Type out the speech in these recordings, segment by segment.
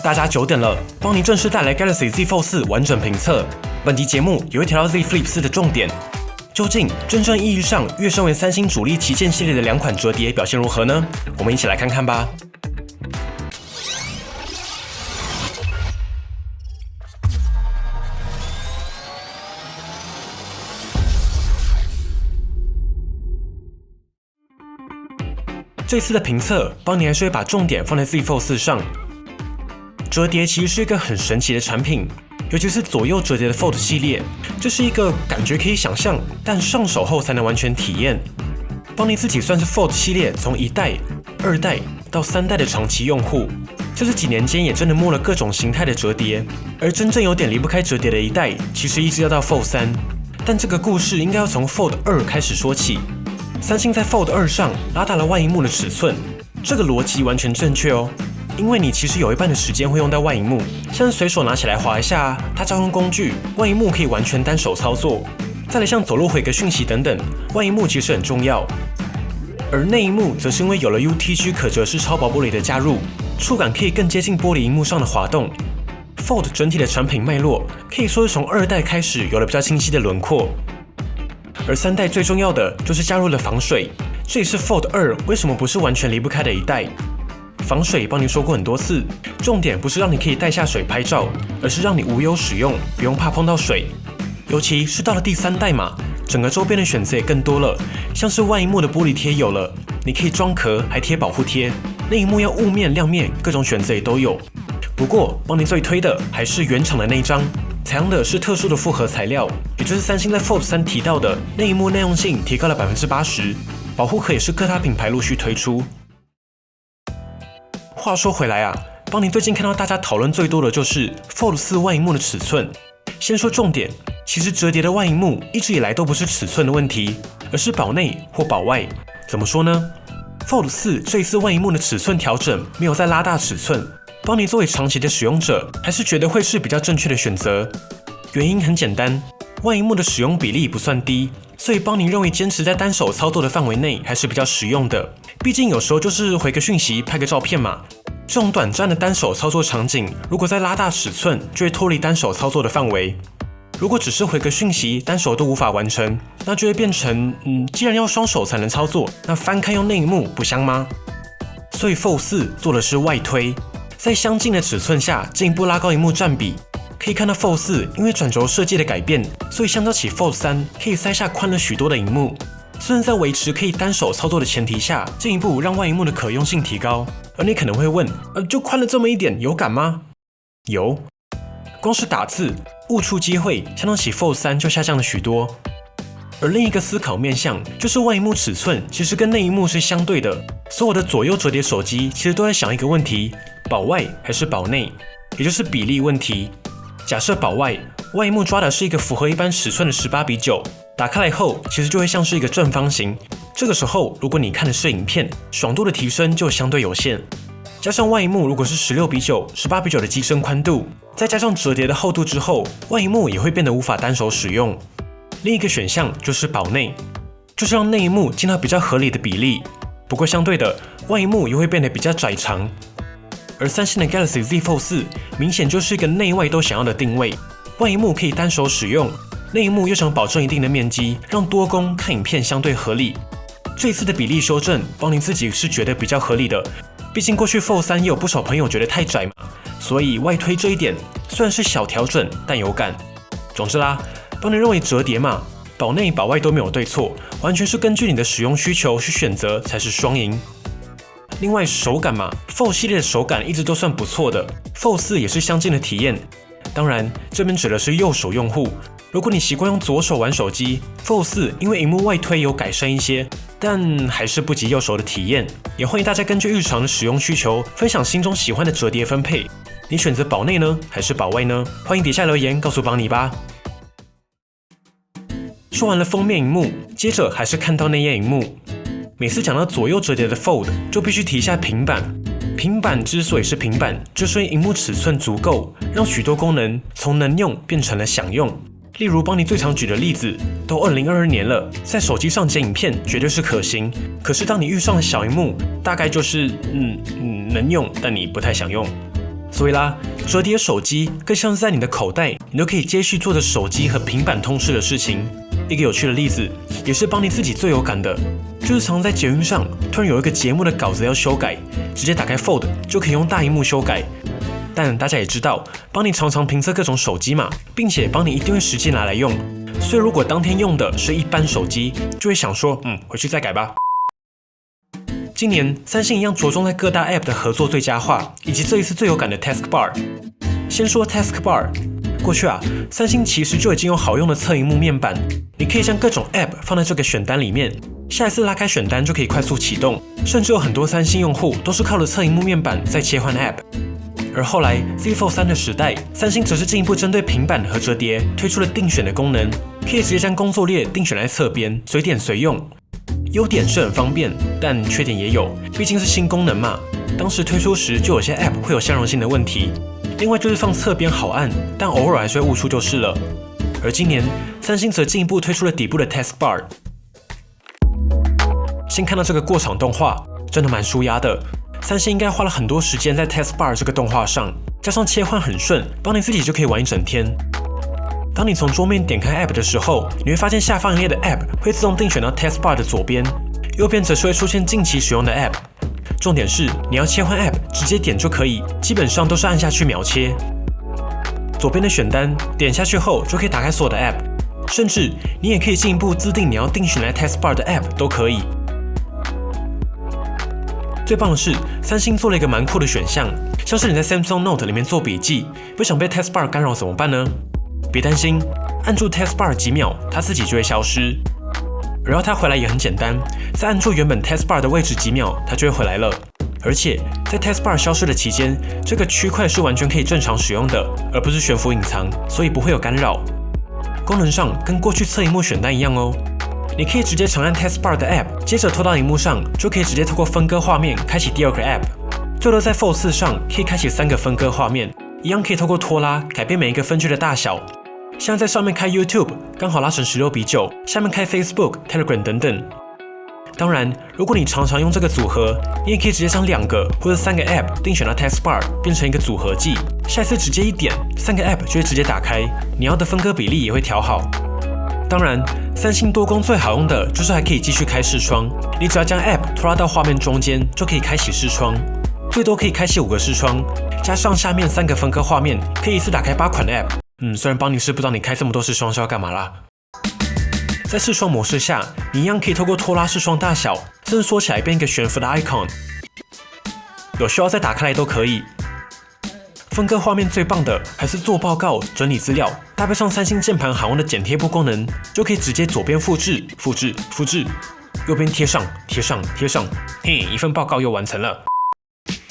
大家久等了，帮您正式带来 Galaxy Z Fold 4完整评测。本集节目也会提到 Z Flip 4的重点。究竟真正意义上跃升为三星主力旗舰系列的两款折叠表现如何呢？我们一起来看看吧。这次的评测，邦尼还是会把重点放在 Z Fold 4上。折叠其实是一个很神奇的产品，尤其是左右折叠的 Fold 系列，这是一个感觉可以想象，但上手后才能完全体验。邦尼自己算是 Fold 系列从1代、2代到3代的长期用户，这几年间也真的摸了各种形态的折叠，而真正有点离不开折叠的一代，其实一直要到 Fold 3，但这个故事应该要从 Fold 2开始说起。三星在 Fold 2上拉大了外萤幕的尺寸，这个逻辑完全正确哦。因为你其实有一半的时间会用到外萤幕，像是随手拿起来滑一下它交通工具，外萤幕可以完全单手操作。再来像走路回个讯息等等，外萤幕其实很重要。而内萤幕则是因为有了 UTG 可折式超薄玻璃的加入，触感可以更接近玻璃萤幕上的滑动。Fold 整体的产品脉络可以说是从2代开始有了比较清晰的轮廓。而3代最重要的就是加入了防水，这也是 Fold 2为什么不是完全离不开的一代。防水帮你说过很多次，重点不是让你可以带下水拍照，而是让你无忧使用，不用怕碰到水。尤其是到了第3代嘛，整个周边的选择也更多了，像是外萤幕的玻璃贴有了，你可以装壳还贴保护贴，内萤幕要雾面亮面，各种选择也都有。不过帮你最推的还是原厂的那一张，采用的是特殊的复合材料，也就是三星在 Fold 3提到的内萤幕耐用性提高了80%，保护壳也是各大品牌陆续推出。话说回来啊，邦尼最近看到大家讨论最多的就是 Fold 4外萤幕的尺寸。先说重点，其实折叠的外萤幕一直以来都不是尺寸的问题，而是保内或保外。怎么说呢？ Fold 4这一次外萤幕的尺寸调整没有再拉大尺寸，邦尼作为长期的使用者，还是觉得会是比较正确的选择。原因很简单，外萤幕的使用比例不算低，所以邦尼认为坚持在单手操作的范围内还是比较实用的。毕竟有时候就是回个讯息、拍个照片嘛，这种短暂的单手操作场景，如果再拉大尺寸，就会脱离单手操作的范围。如果只是回个讯息，单手都无法完成，那就会变成，既然要双手才能操作，那翻开用内萤幕不香吗？所以 Fold 4做的是外推，在相近的尺寸下进一步拉高萤幕占比。可以看到 Fold 4因为转轴设计的改变，所以相较起 Fold 3可以塞下宽了许多的萤幕。虽然在维持可以单手操作的前提下，进一步让外萤幕的可用性提高。而你可能会问，就宽了这么一点，有感吗？有，光是打字误触机会相当起 Fold 3就下降了许多。而另一个思考面向就是外萤幕尺寸其实跟内萤幕是相对的，所有的左右折叠手机其实都在想一个问题：保外还是保内，也就是比例问题。假设保外，外萤幕抓的是一个符合一般尺寸的18:9，打开来后其实就会像是一个正方形。这个时候如果你看的是影片，爽度的提升就相对有限。加上外萤幕如果是16:9、18:9的机身宽度，再加上折叠的厚度之后，外萤幕也会变得无法单手使用。另一个选项就是保内，就是让内萤幕进到比较合理的比例。不过相对的，外萤幕也会变得比较窄长。而三星的 Galaxy Z Fold 4明显就是一个内外都想要的定位，外萤幕可以单手使用，内萤幕又想保证一定的面积，让多工看影片相对合理。这次的比例修正，邦尼自己是觉得比较合理的，毕竟过去 Fold 3也有不少朋友觉得太窄嘛，所以外推这一点虽然是小调整，但有感。总之啦，邦尼认为折叠嘛，保内保外都没有对错，完全是根据你的使用需求去选择才是双赢。另外手感嘛 ，Fold 系列的手感一直都算不错的 ，Fold 4也是相近的体验。当然，这边指的是右手用户。如果你习惯用左手玩手机 ，Fold 4因为萤幕外推有改善一些，但还是不及右手的体验。也欢迎大家根据日常的使用需求，分享心中喜欢的折叠分配。你选择保内呢，还是保外呢？欢迎底下留言告诉邦尼吧。说完了封面萤幕，接着还是看到内页萤幕。每次讲到左右折叠的 Fold， 就必须提一下平板。平板之所以是平板，就是因为萤幕尺寸足够，让许多功能从能用变成了想用。例如邦尼最常举的例子，都2022年了，在手机上剪影片绝对是可行。可是当你遇上了小萤幕，大概就是能用，但你不太想用。所以啦，折叠手机更像是在你的口袋，你都可以接续做着手机和平板通吃的事情。一个有趣的例子，也是帮你自己最有感的，就是常在捷运上突然有一个节目的稿子要修改，直接打开 Fold 就可以用大萤幕修改。但大家也知道，帮你常常评测各种手机嘛，并且帮你一定会实际拿来用。所以如果当天用的是一般手机，就会想说，回去再改吧。今年三星一样着重在各大 App 的合作最佳化，以及这一次最有感的 Taskbar。先说 Taskbar， 过去三星其实就已经有好用的侧萤幕面板，你可以将各种 App 放在这个选单里面，下一次拉开选单就可以快速启动，甚至有很多三星用户都是靠着侧萤幕面板在切换 App。而后来 Z Fold 3的时代，三星则是进一步针对平板和折叠推出了定选的功能，可以直接将工作列定选在侧边，随点随用。优点是很方便，但缺点也有，毕竟是新功能嘛。当时推出时就有些 App 会有相容性的问题。另外就是放侧边好按，但偶尔还是会误触就是了。而今年三星则进一步推出了底部的 Taskbar。先看到这个过场动画，真的蛮舒压的。三星应该花了很多时间在 Taskbar 这个动画上，加上切换很顺，帮你自己就可以玩一整天。当你从桌面点开 App 的时候，你会发现下方一列的 App 会自动定选到 Taskbar 的左边，右边则是会出现近期使用的 App。重点是你要切换 App， 直接点就可以，基本上都是按下去秒切。左边的选单点下去后，就可以打开所有的 App， 甚至你也可以进一步自定你要定选来 Taskbar 的 App 都可以。最棒的是，三星做了一个蛮酷的选项，像是你在 Samsung Note 里面做笔记，不想被 Taskbar 干扰怎么办呢？别担心，按住 Taskbar 几秒，它自己就会消失。然后它回来也很简单，再按住原本 Taskbar 的位置几秒，它就会回来了。而且在 Taskbar 消失的期间，这个区块是完全可以正常使用的，而不是悬浮隐藏，所以不会有干扰。功能上跟过去侧萤幕选单一样哦，你可以直接长按 Taskbar 的 App， 接着拖到萤幕上，就可以直接透过分割画面开启第二个 App。最后在 Fold 4上可以开启3个分割画面，一样可以透过拖拉改变每一个分区的大小。像在上面开 YouTube， 刚好拉成16:9，下面开 Facebook、Telegram 等等。当然，如果你常常用这个组合，你也可以直接将2个或者3个 App 定选到 Taskbar， 变成一个组合技。下一次直接一点，3个 App 就会直接打开，你要的分割比例也会调好。当然，三星多工最好用的就是还可以继续开视窗，你只要将 App 拖拉到画面中间，就可以开启视窗，最多可以开启5个视窗，加上下面3个分割画面，可以一次打开8款 App。虽然邦尼是不知道你开这么多视窗是要干嘛啦。在视窗模式下，你一样可以透过拖拉视窗大小，甚至缩起来变一个悬浮的 icon， 有需要再打开来都可以。分割画面最棒的还是做报告、整理资料，搭配上三星键盘好用的剪贴布功能，就可以直接左边复制、复制、复制，右边贴上、贴上、贴上，嘿，一份报告又完成了。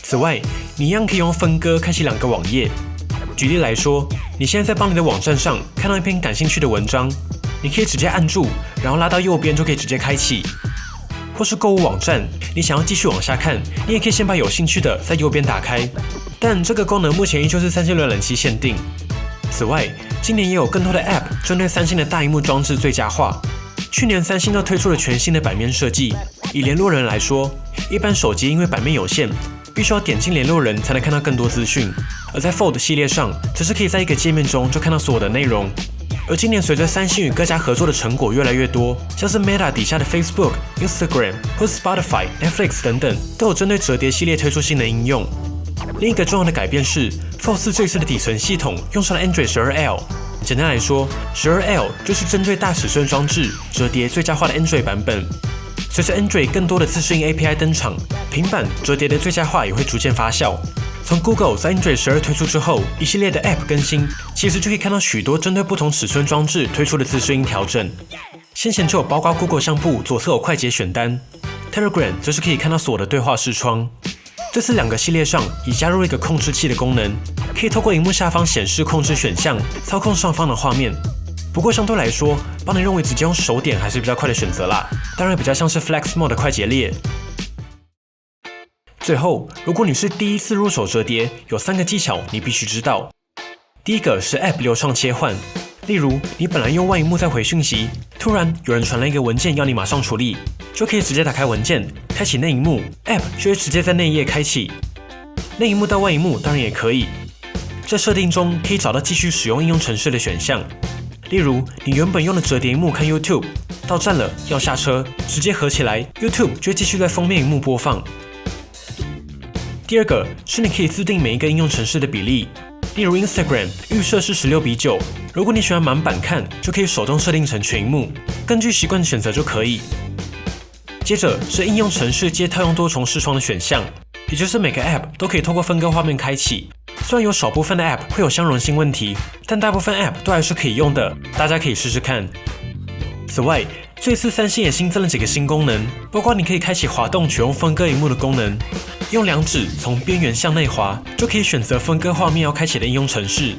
此外，你一样可以用分割开启2个网页。举例来说，你现在在邦尼的网站上看到一篇感兴趣的文章，你可以直接按住，然后拉到右边就可以直接开启。或是购物网站，你想要继续往下看，你也可以先把有兴趣的在右边打开。但这个功能目前依旧是三星浏览器限定。此外，今年也有更多的 App 针对三星的大萤幕装置最佳化。去年三星都推出了全新的版面设计。以联络人来说，一般手机因为版面有限，必须要点进联络人才能看到更多资讯，而在 Fold 系列上，则是可以在一个界面中就看到所有的内容。而今年随着三星与各家合作的成果越来越多，像是 Meta 底下的 Facebook、Instagram 或是 Spotify、Netflix 等等，都有针对折叠系列推出新的应用。另一个重要的改变是 Fold 4这次的底层系统用上了 Android 12L。简单来说 ，12L 就是针对大尺寸装置折叠最佳化的 Android 版本。随着 Android 更多的自适应 API 登场，平板折叠的最佳化也会逐渐发酵。从 Google 在 Android 12推出之后，一系列的 App 更新，其实就可以看到许多针对不同尺寸装置推出的自适应调整。先前就有包括 Google 相簿左侧有快捷选单 ，Telegram 则是可以看到所有的对话视窗。这次2个系列上已加入了一个控制器的功能，可以透过萤幕下方显示控制选项，操控上方的画面。不过相对来说，邦尼认为直接用手点还是比较快的选择啦，当然比较像是 Flex Mode 的快捷列。最后，如果你是第一次入手折叠，有3个技巧你必须知道。第一个是 App 流畅切换，例如你本来用外萤幕在回讯息，突然有人传了一个文件要你马上处理，就可以直接打开文件，开启内萤幕 ，App 就会直接在内页开启。内萤幕到外萤幕当然也可以。在设定中可以找到继续使用应用程式的选项，例如你原本用的折叠萤幕看 YouTube， 到站了要下车，直接合起来 ，YouTube 就会继续在封面萤幕播放。第二个是你可以自定每一个应用程式的比例，例如 Instagram 预设是16:9，如果你喜欢满版看，就可以手动设定成全萤幕，根据习惯选择就可以。接着是应用程式皆套用多重视窗的选项，也就是每个 App 都可以透过分割画面开启。虽然有少部分的 App 会有相容性问题，但大部分 App 都还是可以用的，大家可以试试看。此外，这次三星也新增了几个新功能，包括你可以开启滑动取用分割萤幕的功能，用两指从边缘向内滑，就可以选择分割画面要开启的应用程式。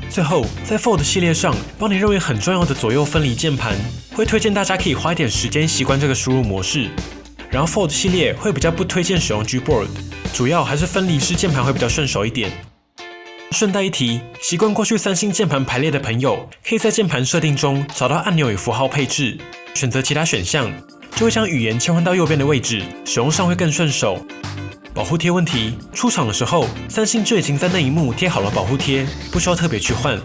最后，在 Fold 系列上，帮你认为很重要的左右分离键盘，会推荐大家可以花一点时间习惯这个输入模式。然后 Fold 系列会比较不推荐使用 Gboard， 主要还是分离式键盘会比较顺手一点。顺带一提，习惯过去三星键盘排列的朋友，可以在键盘设定中找到按钮与符号配置，选择其他选项，就会将语言切换到右边的位置，使用上会更顺手。保护贴问题，出厂的时候，三星就已经在内萤幕贴好了保护贴，不需要特别去换。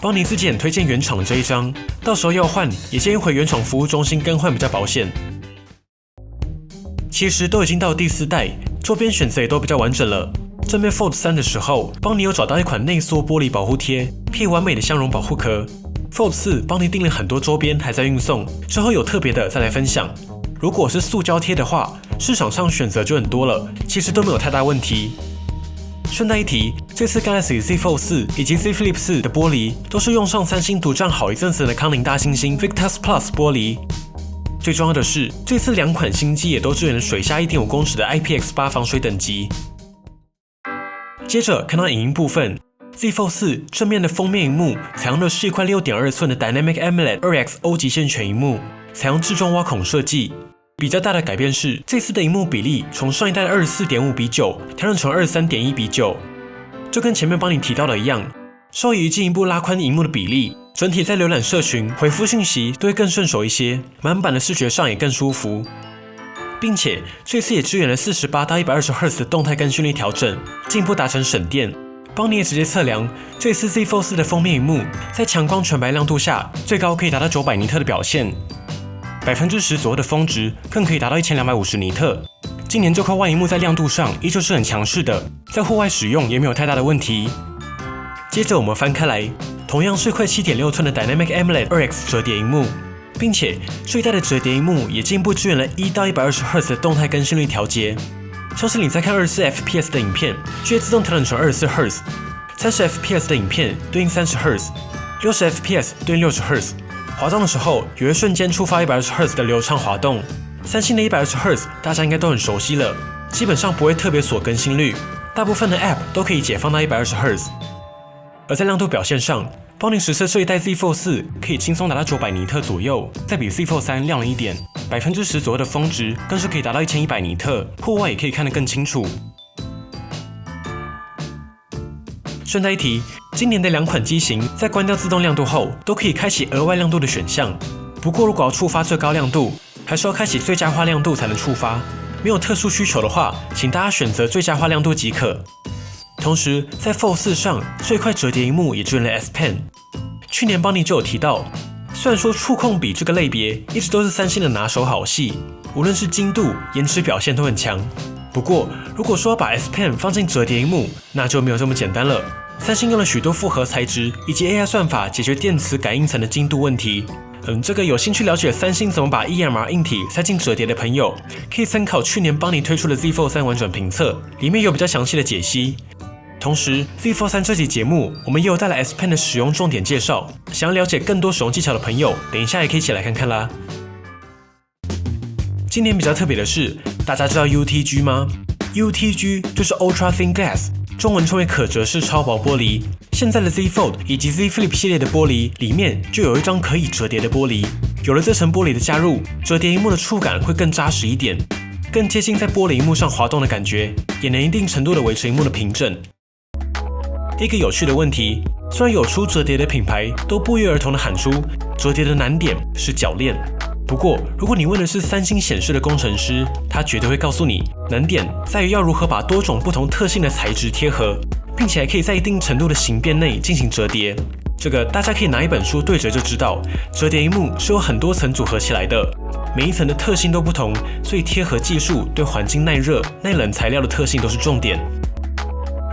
邦尼自己很推荐原厂的这一张，到时候要换也建议回原厂服务中心更换比较保险。其实都已经到第4代，周边选择也都比较完整了。正面 Fold 3的时候，邦尼有找到一款内缩玻璃保护贴，可以完美的相容保护壳。Fold 4邦尼订了很多周边还在运送，之后有特别的再来分享。如果是塑胶贴的话，市场上选择就很多了，其实都没有太大问题。顺带一提，这次 Galaxy Z Fold 4以及 Z Flip 4的玻璃都是用上三星独占好一阵子的康宁大猩猩 Victus Plus 玻璃。最重要的是，这次两款新机也都支援了水下 1.5 公尺的 IPX8 防水等级。接着看到影音部分 ，Z Fold 4正面的封面萤幕采用的是一块6.2寸的 Dynamic AMOLED 2XO 极限全萤幕，采用置中挖孔设计。比较大的改变是，这次的萤幕比例从上一代的24.5:9调整成23.1:9，就跟前面帮你提到的一样，稍微进一步拉宽萤幕的比例，整体在浏览社群、回复讯息都会更顺手一些，满版的视觉上也更舒服。并且这次也支援了48到120Hz 的动态更新率调整，进一步达成省电。邦尼也直接测量，这次 Z Fold 4的封面萤幕在强光全白亮度下，最高可以达到900尼特的表现，10%左右的峰值更可以达到1250尼特。今年这块外萤幕在亮度上依旧是很强势的，在户外使用也没有太大的问题。接着我们翻开来，同样是块7.6寸的 Dynamic AMOLED 2X 折叠萤幕，并且这一代的折叠萤幕也进一步支援了1到120Hz 的动态更新率调节，像是你在看24 FPS 的影片，就会自动调整成24 Hz，30 FPS 的影片对应30 Hz，60 FPS 对应60 Hz。滑动的时候也会瞬间触发120 Hz 的流畅滑动。三星的120 Hz 大家应该都很熟悉了，基本上不会特别锁更新率，大部分的 App 都可以解放到120 Hz。而在亮度表现上，邦尼实测这一代 Z Fold 4可以轻松达到900尼特左右，再比 Z Fold 3亮了一点，10%左右的峰值更是可以达到1100尼特，户外也可以看得更清楚。顺带一提，今年的两款机型在关掉自动亮度后，都可以开启额外亮度的选项。不过如果要触发最高亮度，还是要开启最佳化亮度才能触发。没有特殊需求的话，请大家选择最佳化亮度即可。同时，在 Fold 4上，这块折叠萤幕也支援了 S Pen。去年邦尼就有提到，虽然说触控笔这个类别一直都是三星的拿手好戏，无论是精度、延迟表现都很强。不过，如果说要把 S Pen 放进折叠萤幕，那就没有这么简单了。三星用了许多复合材质以及 AI 算法解决电磁感应层的精度问题。这个有兴趣了解三星怎么把 EMR 硬体塞进折叠的朋友，可以参考去年邦尼推出的 Z Fold 3完整评测，里面有比较详细的解析。同时 Z Fold 3这集节目我们也有带来 S Pen 的使用重点介绍，想要了解更多使用技巧的朋友，等一下也可以一起来看看啦。今年比较特别的是，大家知道 UTG 吗？ UTG 就是 Ultra Thin Glass， 中文称为可折式超薄玻璃。现在的 Z Fold 以及 Z Flip 系列的玻璃里面就有一张可以折叠的玻璃，有了这层玻璃的加入，折叠萤幕的触感会更扎实一点，更接近在玻璃萤幕上滑动的感觉，也能一定程度的维持萤幕的平整。一个有趣的问题，虽然有出折叠的品牌都不约而同的喊出折叠的难点是铰链，不过，如果你问的是三星显示的工程师，他绝对会告诉你，难点在于要如何把多种不同特性的材质贴合，并且还可以在一定程度的形变内进行折叠。这个大家可以拿一本书对折就知道，折叠萤幕是由很多层组合起来的，每一层的特性都不同，所以贴合技术对环境耐热、耐冷材料的特性都是重点。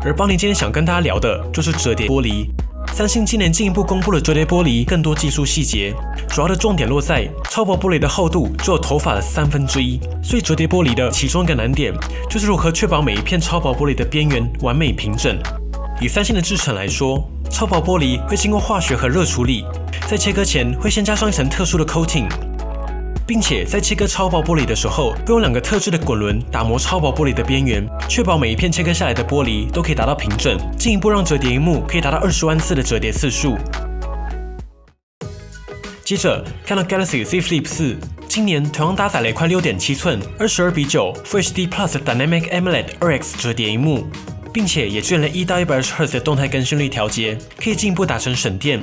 而邦尼今天想跟大家聊的就是折叠玻璃。三星今年进一步公布了折叠玻璃更多技术细节，主要的重点落在超薄玻璃的厚度只有头发的1/3，所以折叠玻璃的其中一个难点就是如何确保每一片超薄玻璃的边缘完美平整。以三星的制程来说，超薄玻璃会经过化学和热处理，在切割前会先加上一层特殊的 coating， 并且在切割超薄玻璃的时候，会用2个特制的滚轮打磨超薄玻璃的边缘，确保每一片切割下来的玻璃都可以达到平整，进一步让折叠萤幕可以达到20万次的折叠次数。接着看到 Galaxy Z Flip 4，今年同样搭载了一块6.7寸22:9 Full HD Plus Dynamic AMOLED 2X 折叠萤幕，并且也支援了1到120赫兹的动态更新率调节，可以进一步达成省电。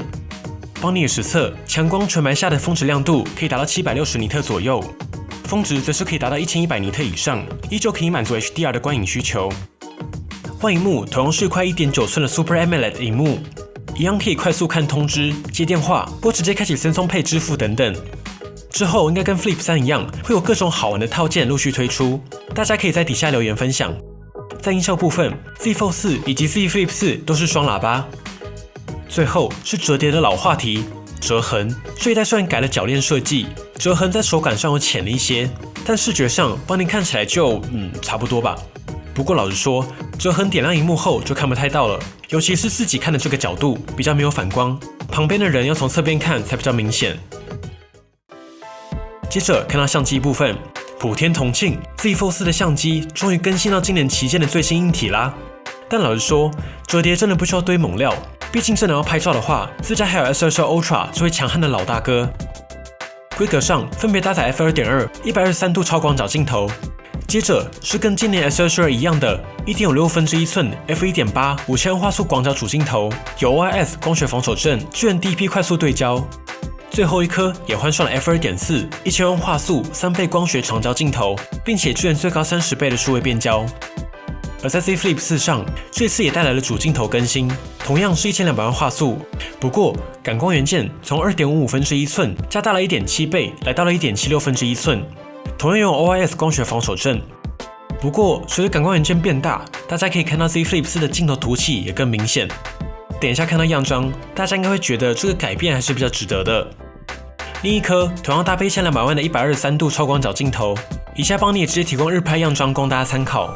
邦尼也实测，强光全白下的峰值亮度可以达到760尼特左右，峰值则是可以达到1100尼特以上，依旧可以满足 HDR 的观影需求。外萤幕同样是一块1.9寸的 Super AMOLED 萤幕，一样可以快速看通知、接电话或直接开启SenSong Pay 支付等等。之后应该跟 Flip 3一样，会有各种好玩的套件陆续推出，大家可以在底下留言分享。在音效部分 ，Z Fold 4以及 Z Flip 4都是双喇叭。最后是折叠的老话题，折痕。这一代虽然改了铰链设计，折痕在手感上有浅了一些，但视觉上邦尼看起来就差不多吧。不过老实说，折痕点亮萤幕后就看不太到了，尤其是自己看的这个角度比较没有反光，旁边的人要从侧边看才比较明显。接着看到相机部分，普天同庆 ，Z Fold 4的相机终于更新到今年旗舰的最新硬体啦。但老实说，折叠真的不需要堆猛料，毕竟真的要拍照的话，自家还有 S22 Ultra 这位强悍的老大哥。规格上分别搭载 f2.2 123度超广角镜头，接着是跟今年 S22 一样的 1.56寸 f1.8 5000画素广角主镜头，有 OIS 光学防手震，支援 DP 快速对焦。最后一颗也换上了 f2.4 1000万画素3倍光学长焦镜头，并且支援最高30倍的数位变焦。而在 Z Flip 4上，这次也带来了主镜头更新，同样是1200万画素，不过感光元件从 2.55寸加大了 1.7倍，来到了 1.76寸，同样拥有 OIS 光学防手震。不过随着感光元件变大，大家可以看到 Z Flip 4的镜头凸起也更明显。等一下看到样张，大家应该会觉得这个改变还是比较值得的。另一颗同样搭配1200万的123度超广角镜头，以下邦尼也直接提供日拍样张供大家参考。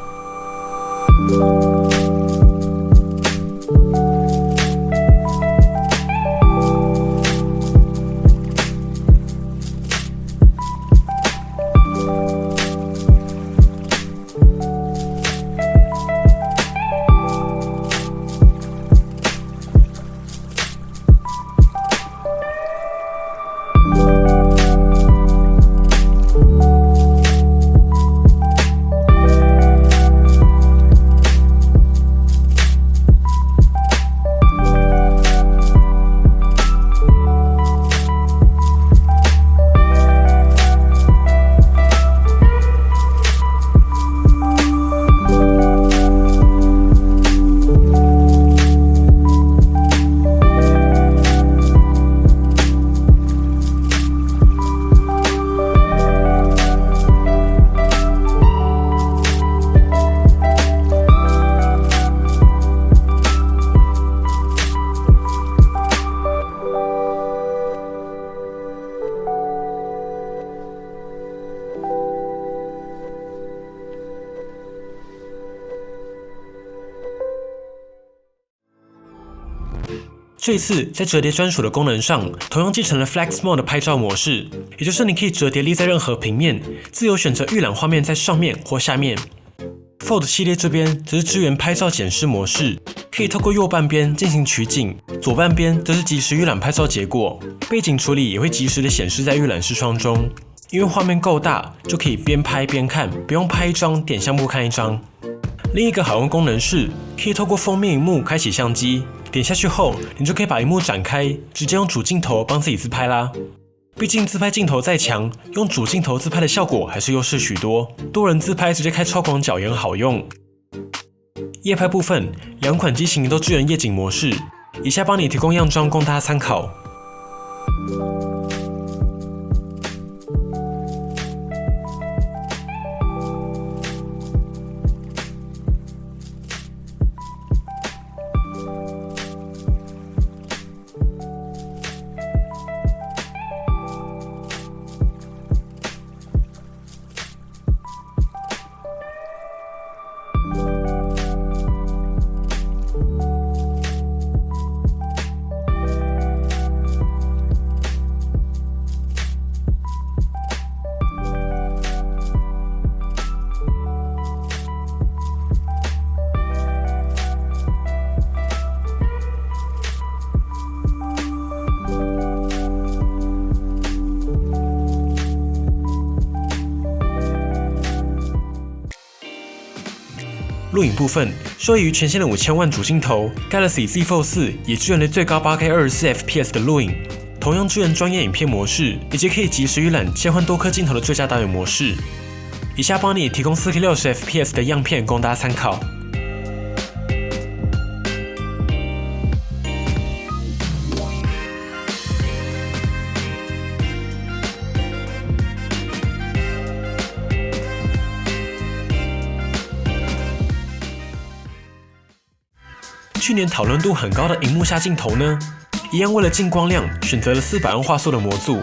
这一次在折叠专属的功能上，同样继承了 Flex Mode 的拍照模式，也就是你可以折叠立在任何平面，自由选择预览画面在上面或下面。Fold 系列这边则是支援拍照检视模式，可以透过右半边进行取景，左半边则是即时预览拍照结果，背景处理也会即时的显示在预览视窗中。因为画面够大，就可以边拍边看，不用拍一张点相簿看一张。另一个好用功能是，可以透过封面萤幕开启相机，点下去后，你就可以把萤幕展开，直接用主镜头帮自己自拍啦。毕竟自拍镜头再强，用主镜头自拍的效果还是优势许多。多人自拍直接开超广角也很好用。夜拍部分，两款机型都支援夜景模式，以下帮你提供样装供大家参考。录影部分，受益于全新的5000万主镜头 ，Galaxy Z Fold 4也支援了最高8K 24 FPS 的录影，同样支援专业影片模式，以及可以即时预览切换多颗镜头的最佳导演模式。以下帮你提供4K 60 FPS 的样片供大家参考。去年讨论度很高的荧幕下镜头呢，一样为了进光量选择了400万画素的模组。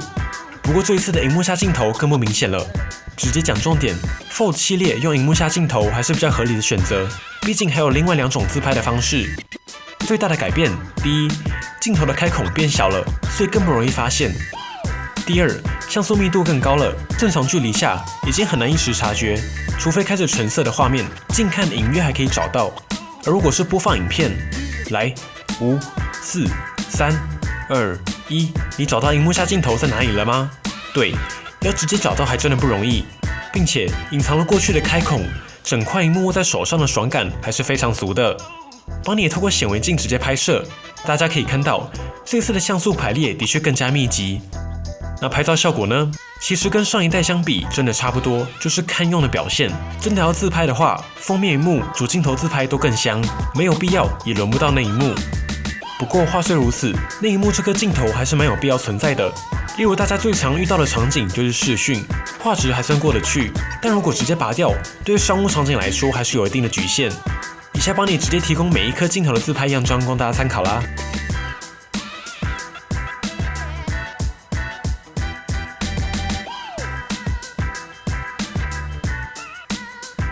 不过这一次的荧幕下镜头更不明显了。直接讲重点 ，Fold 系列用荧幕下镜头还是比较合理的选择，毕竟还有另外2种自拍的方式。最大的改变，第一，镜头的开孔变小了，所以更不容易发现。第二，像素密度更高了，正常距离下已经很难一时察觉，除非开着纯色的画面，近看隐约还可以找到。而如果是播放影片，来5、4、3、2、1，你找到荧幕下镜头在哪里了吗？对，要直接找到还真的不容易，并且隐藏了过去的开孔，整块荧幕握在手上的爽感还是非常足的。帮你也透过显微镜直接拍摄，大家可以看到这次的像素排列的确更加密集。那拍照效果呢？其实跟上一代相比，真的差不多，就是堪用的表现。真的要自拍的话，封面荧幕、主镜头自拍都更香，没有必要也轮不到内荧幕。不过话虽如此，内荧幕这颗镜头还是蛮有必要存在的。例如大家最常遇到的场景就是视讯，画质还算过得去，但如果直接拔掉，对商务场景来说还是有一定的局限。以下帮你直接提供每一颗镜头的自拍样装供大家参考啦。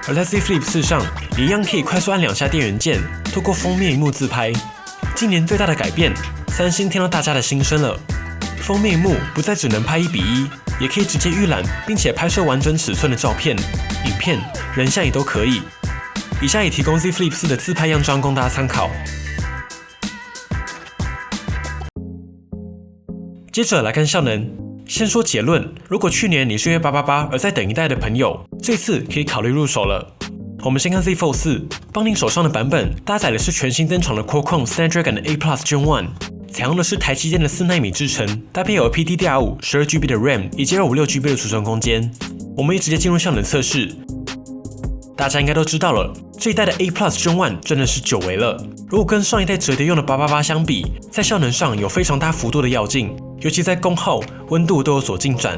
而在 Z Flip 4上，也一样可以快速按2下电源键，透过封面荧幕自拍。今年最大的改变，三星听到大家的心声了，封面荧幕不再只能拍1:1，也可以直接预览，并且拍摄完整尺寸的照片、影片、人像也都可以。以下也提供 Z Flip 4的自拍样装供大家参考。接着来看效能。先说结论，如果去年你是因为888而在等一代的朋友，这次可以考虑入手了。我们先看 Z Fold 4，帮您手上的版本搭载的是全新登场的 Qualcomm Snapdragon A Plus Gen 1，采用的是台积电的4奈米制程，搭配有 LPDDR5 12GB 的 RAM 以及 256GB 的储存空间。我们也直接进入效能测试。大家应该都知道了，这一代的 A Plus Gen 1真的是久违了。如果跟上一代折叠用的888相比，在效能上有非常大幅度的跃进，尤其在功耗、温度都有所进展。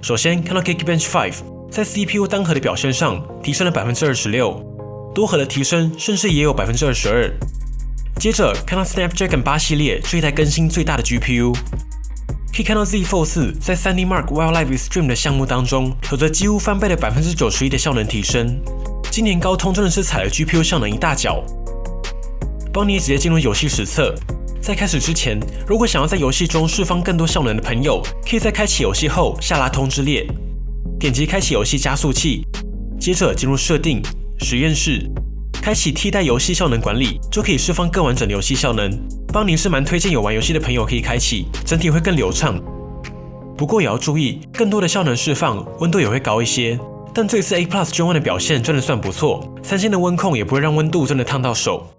首先看到 Geekbench 5在 CPU 单核的表现上提升了26%，多核的提升甚至也有22%。接着看到 Snapdragon 8系列这一代更新最大的 GPU， 可以看到 Z Fold 4在 3D Mark Wildlife Extreme 的项目当中，有着几乎翻倍的91%的效能提升。今年高通真的是踩了 GPU 效能一大脚。帮你直接进入游戏实测。在开始之前，如果想要在游戏中释放更多效能的朋友，可以在开启游戏后下拉通知列，点击开启游戏加速器，接着进入设定、实验室，开启替代游戏效能管理，就可以释放更完整的游戏效能。邦尼是蛮推荐有玩游戏的朋友可以开启，整体会更流畅。不过也要注意，更多的效能释放，温度也会高一些。但这次 A Plus Gen 1的表现真的算不错，三星的温控也不会让温度真的烫到手。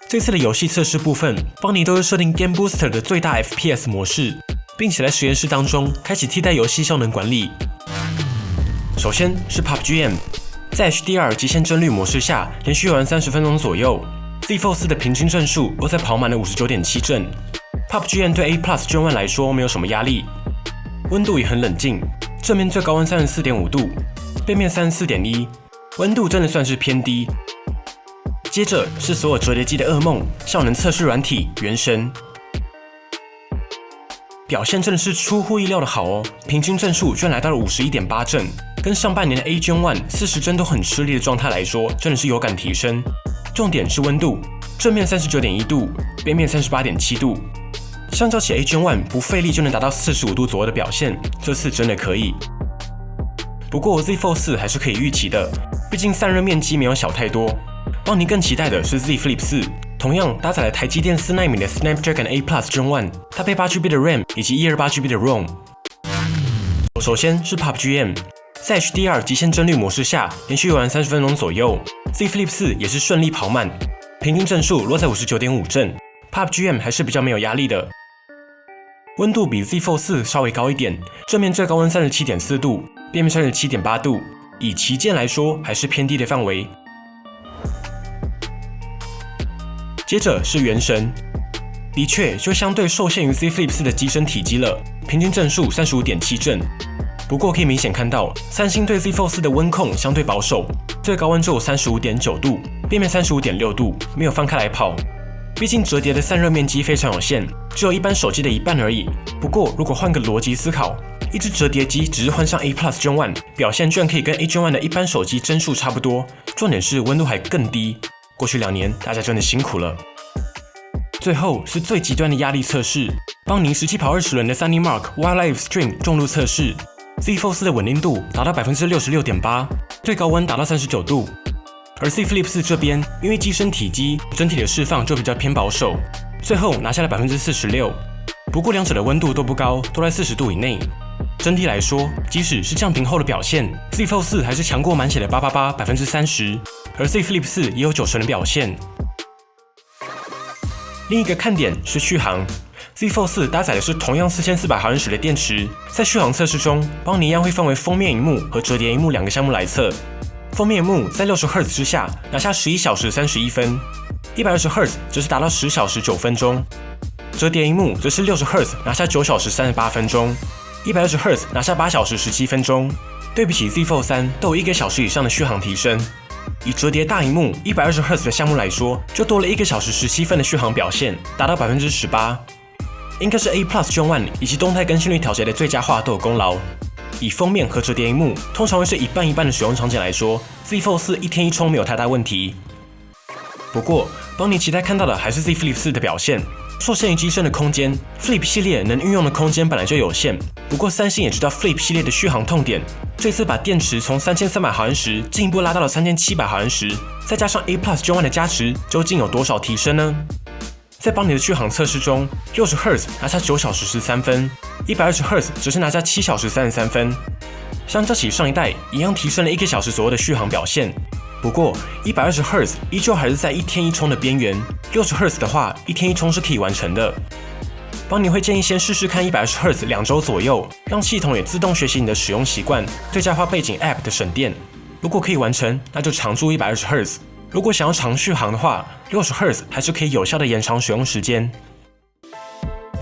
这次的游戏测试部分，邦尼都是设定 Game Booster 的最大 FPS 模式，并且在实验室当中开启替代游戏效能管理。首先是 PUBG-M， 在 HDR 极限帧率模式下，连续玩30分钟左右 ，Z Fold 4的平均帧数都在跑满了59.7帧。PUBG-M 对 A+ Gen 1来说没有什么压力，温度也很冷静，正面最高温34.5度，背面34.1，温度真的算是偏低。接着是所有折叠机的噩梦——效能测试软体《原神》，表现真的是出乎意料的好哦，平均帧数居然来到了51.8帧，跟上半年的 A Gen 1 40帧都很吃力的状态来说，真的是有感提升。重点是温度，正面39.1度，背面38.7度，相较起 A Gen 1不费力就能达到45度左右的表现，这次真的可以。不过 Z Fold 4还是可以预期的，毕竟散热面积没有小太多。邦尼更期待的是 Z Flip 4，同样搭载了台积电4奈米的 Snapdragon A+ Gen 1， 搭配8GB 的 RAM 以及 128GB 的 ROM。首先是 PUBG-M， 在 HDR 极限帧率模式下，连续玩30分钟左右 ，Z Flip 4也是顺利跑满，平均帧数落在59.5帧。PUBG-M 还是比较没有压力的。温度比 Z Fold 4稍微高一点，正面最高温37.4度，背面37.8度，以旗舰来说还是偏低的范围。接着是原神，的确就相对受限于 Z Flip 4的机身体积了，平均帧数35.7帧。不过可以明显看到，三星对 Z Fold 4的温控相对保守，最高温只有35.9度，背面35.6度，没有翻开来跑。毕竟折叠的散热面积非常有限，只有一般手机的一半而已。不过如果换个逻辑思考，一只折叠机只是换上 A+ Gen 1，表现居然可以跟 A Gen 1的一般手机帧数差不多，重点是温度还更低。过去2年，大家真的辛苦了。最后是最极端的压力测试，邦尼实际跑20轮的 Sunny Mark Wildlife Stream 重度测试 ，Z Fold 4的稳定度达到 66.8%， 最高温达到39度。而 Z Flip 4这边，因为机身体积，整体的释放就比较偏保守，最后拿下了 46%。不过两者的温度都不高，都在40度以内。整体来说，即使是降频后的表现 ，Z Fold 4还是强过满血的888 30%，而 Z Flip 4也有90%的表现。另一个看点是续航 ，Z Fold 4搭载的是同样4400毫安时的电池，在续航测试中，邦尼一样会分为封面萤幕和折叠萤幕2个项目来测。封面萤幕在60赫兹之下拿下11小时31分，120赫兹则是达到10小时9分钟。折叠萤幕则是60赫兹拿下9小时38分钟，120赫兹拿下8小时17分钟。对比起 Z Fold 3都有1个小时以上的续航提升。以折叠大萤幕120赫兹的项目来说，就多了1个小时17分的续航表现，达到 18%。应该是 A+ Gen 1以及动态更新率调节的最佳化都有功劳。以封面和折叠萤幕通常会是一半一半的使用场景来说 ，Z Fold 4一天一充没有太大问题。不过，邦尼期待看到的还是 Z Flip 4的表现。受限于机身的空间 ，Flip 系列能运用的空间本来就有限。不过三星也知道 Flip 系列的续航痛点，这次把电池从3300毫安时进一步拉到了3700毫安时，再加上 A+ Gen 1的加持，究竟有多少提升呢？在邦尼的续航测试中，60赫兹拿下9小时13分，120赫兹只是拿下7小时33分。相较起上一代，一样提升了1个小时左右的续航表现。不过120赫兹依旧还是在一天一充的边缘，60赫兹的话，一天一充是可以完成的。邦尼会建议先试试看120赫兹2周左右，让系统也自动学习你的使用习惯，最佳化背景 App 的省电。如果可以完成，那就常驻120赫兹。如果想要长续航的话，60赫兹还是可以有效的延长使用时间。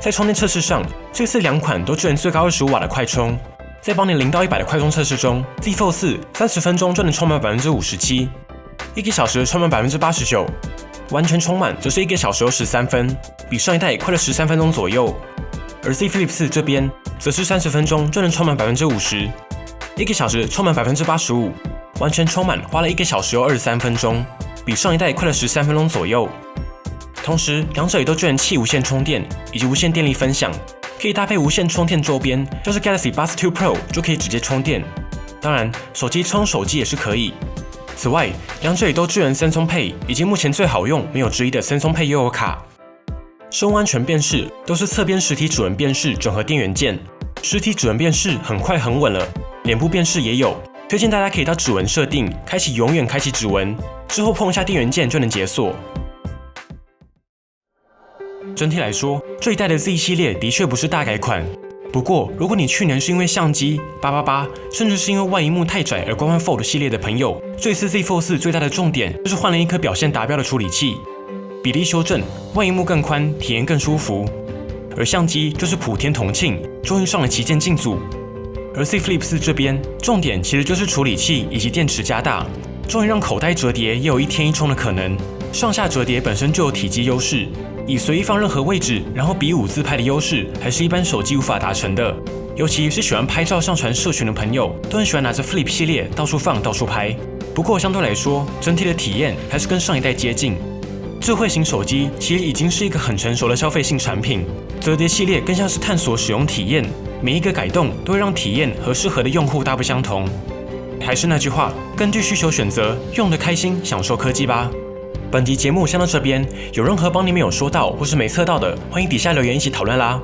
在充电测试上，这次2款都支援最高25瓦的快充。在邦尼0到100的快充测试中 ，Z Fold 4 30分钟就能充满 57%，1个小时充满 89%， 完全充满则是1个小时有13分，比上一代快了13分钟左右。而 Z Flip 4这边则是30分钟就能充满 50%，1个小时充满 85%， 完全充满花了1个小时又23分钟，比上一代快了13分钟左右。同时，两者也都支援气无线充电以及无线电力分享，可以搭配无线充电周边，像是 Galaxy Buds 2 Pro 就可以直接充电。当然，手机充手机也是可以。此外，两者也都支援 Samsung Pay 以及目前最好用、没有之一的 Samsung Pay 悠游卡。生物安全辨识都是侧边实体指纹辨识整合电源键，实体指纹辨识很快很稳了，脸部辨识也有。推荐大家可以到指纹设定，开启永远开启指纹，之后碰一下电源键就能解锁。整体来说，这一代的 Z 系列的确不是大改款。不过，如果你去年是因为相机888，甚至是因为外萤幕太窄而观望 Fold 系列的朋友，这次 Z Fold 4最大的重点就是换了一颗表现达标的处理器，比例修正，外萤幕更宽，体验更舒服。而相机就是普天同庆，终于上了旗舰镜组。而 Z Flip 4这边，重点其实就是处理器以及电池加大，终于让口袋折叠也有一天一充的可能。上下折叠本身就有体积优势，以随意放任何位置，然后比5自拍的优势，还是一般手机无法达成的。尤其是喜欢拍照上传社群的朋友，都很喜欢拿着 Flip 系列到处放、到处拍。不过相对来说，整体的体验还是跟上一代接近。智慧型手机其实已经是一个很成熟的消费性产品，折叠系列更像是探索使用体验，每一个改动都会让体验和适合的用户大不相同。还是那句话，根据需求选择，用得开心，享受科技吧。本集节目先到这边，有任何帮你没有说到或是没测到的，欢迎底下留言一起讨论啦。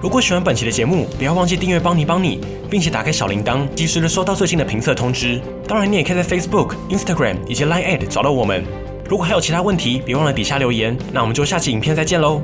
如果喜欢本期的节目，不要忘记订阅帮你，并且打开小铃铛，及时的收到最新的评测通知。当然，你也可以在 Facebook、Instagram 以及 Line@ 找到我们。如果还有其他问题，别忘了底下留言。那我们就下期影片再见喽。